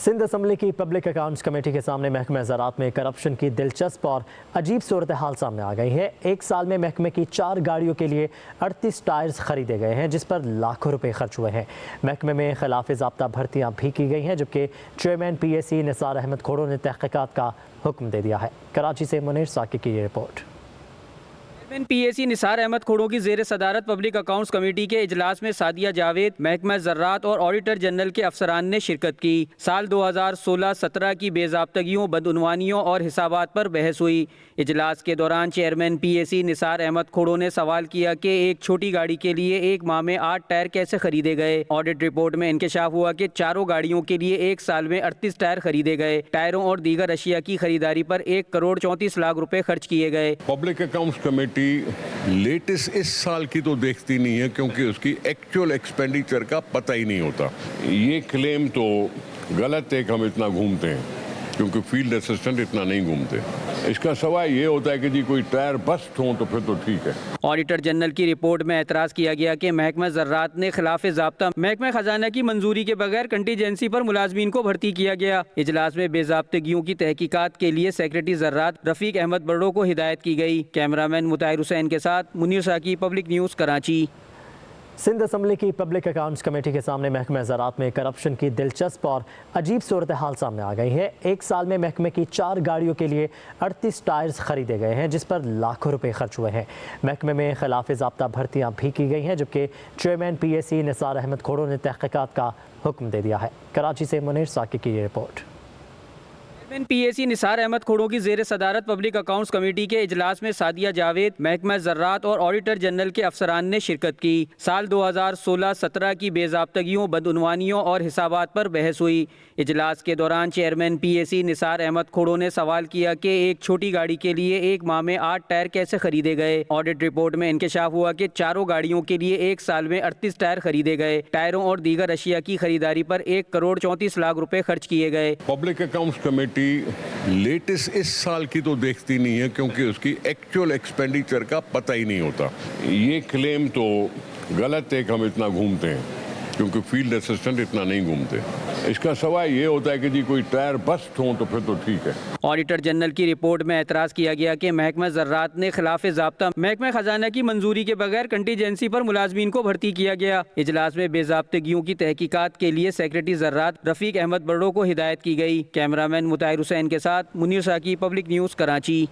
Sindh assembly की public accounts committee के सामने महकमे ज़राअत में करप्शन की दिलचस्प और अजीब सूरत हाल सामने आ गई है। एक साल में महकमे की 4 गाड़ियों के लिए 38 टायर्स खरीदे गए हैं, जिस पर लाखों रुपए खर्च हुए हैं। महकमे में खिलाफ ज़ाब्ता भर्तियाँ भी की गई हैं, जबकि चेयरमैन PAC निसार अहमद खोड़ो ने तहक़ीक़ात का हुक्म दे दिया है। कराची से मुनीर साकी की ये report. Chairman PAC Nisar Ahmed Khuhro की ज़ेर सदारत पब्लिक अकाउंट्स कमेटी के इजलास में सादिया जावेद, महकमा ज़राअत और ऑडिटर जनरल के अफसरान ने शिरकत की। साल 2016-17 की बेज़ाब्तगियों, बदउनवानियों और हिसाबात पर बहस हुई। इजलास के दौरान चेयरमैन PAC निसार अहमद खोड़ो ने सवाल किया कि एक छोटी गाड़ी के लिए एक माह में 8 टायर कैसे खरीदे गए। ऑडिट रिपोर्ट में इंकशाफ हुआ कि चारों गाड़ियों के लिए एक साल में 38 टायर खरीदे गए। टायरों और दीगर अशिया की खरीदारी पर 1 करोड़ 34 लाख रुपए खर्च किए गए। पब्लिक अकाउंट्स कमेटी लेटेस्ट इस साल की तो देखती नहीं है, क्योंकि उसकी एक्चुअल एक्सपेंडिचर का पता ही नहीं होता। ये क्लेम तो गलत है कि हम इतना घूमते हैं, क्योंकि फील्ड असिस्टेंट इतना नहीं घूमते। इसका सवाल ये होता है कि जी कोई टायर बस्ट हो तो फिर तो ठीक है। ऑडिटर जनरल की रिपोर्ट में एतराज़ किया गया कि महकमा ज़राअत ने खिलाफ ज़ाब्ता महकमा खजाना की मंजूरी के बगैर कंटीजेंसी पर मुलाजमीन को भर्ती किया गया। इजलास में बेज़ाब्तगियों की तहकीकात के लिए सेक्रेटरी ज़राअत रफ़ीक अहमद बर्डो को हिदायत की गई। कैमरामैन मुताहिर हुसैन के साथ Munir Saqi, public news, Karachi. Sindh assembly की पब्लिक अकाउंट्स कमेटी के सामने महकमे ज़राअत में करप्शन की दिलचस्प और अजीब सूरत हाल सामने आ गई है। एक साल में महकमे की 4 गाड़ियों के लिए 38 टायर्स खरीदे गए हैं, जिस पर लाखों रुपए खर्च हुए हैं। महकमे में खिलाफ ज़ाब्ता भर्तियाँ भी की गई हैं, जबकि चेयरमैन PAC निसार अहमद खोड़ो ने तहक़ीक़ात का हुक्म दे दिया है। कराची से मुनीर साकी की ये report. Chairman PAC Nisar Ahmed Khuhro की ज़ेर सदारत पब्लिक अकाउंट्स कमेटी के इजलास में सादिया जावेद, महकमा ज़राअत और ऑडिटर जनरल के अफसरान ने शिरकत की। साल 2016-17 की बेज़ाब्तगियों, बदउनवानियों और हिसाबात पर बहस हुई। इजलास के दौरान चेयरमैन PAC निसार अहमद खोड़ो ने सवाल किया कि एक छोटी गाड़ी के लिए एक माह में 8 टायर कैसे खरीदे गए। ऑडिट रिपोर्ट में इंकशाफ हुआ कि चारों गाड़ियों के लिए एक साल में 38 टायर खरीदे गए। टायरों और दीगर अशिया की खरीदारी पर 1 करोड़ 34 लाख रुपए खर्च किए गए। पब्लिक अकाउंट्स कमेटी लेटेस्ट इस साल की तो देखती नहीं है, क्योंकि उसकी एक्चुअल एक्सपेंडिचर का पता ही नहीं होता। ये क्लेम तो गलत है कि हम इतना घूमते हैं, क्योंकि फील्ड असिस्टेंट इतना नहीं घूमते। इसका सवाल ये होता है कि जी कोई टायर बस्ट हो तो फिर तो ठीक है। ऑडिटर जनरल की रिपोर्ट में एतराज़ किया गया कि महकमा ज़राअत ने खिलाफ ज़ाब्ता महकमा खजाना की मंजूरी के बगैर कंटीजेंसी पर मुलाजमीन को भर्ती किया गया। इजलास में बेज़ाब्तगियों की तहकीकात के लिए सेक्रेटरी ज़राअत रफ़ीक अहमद बर्डो को हिदायत की गई। कैमरामैन मुताहिर हुसैन के साथ मुनीर साकी, पब्लिक न्यूज़, कराची।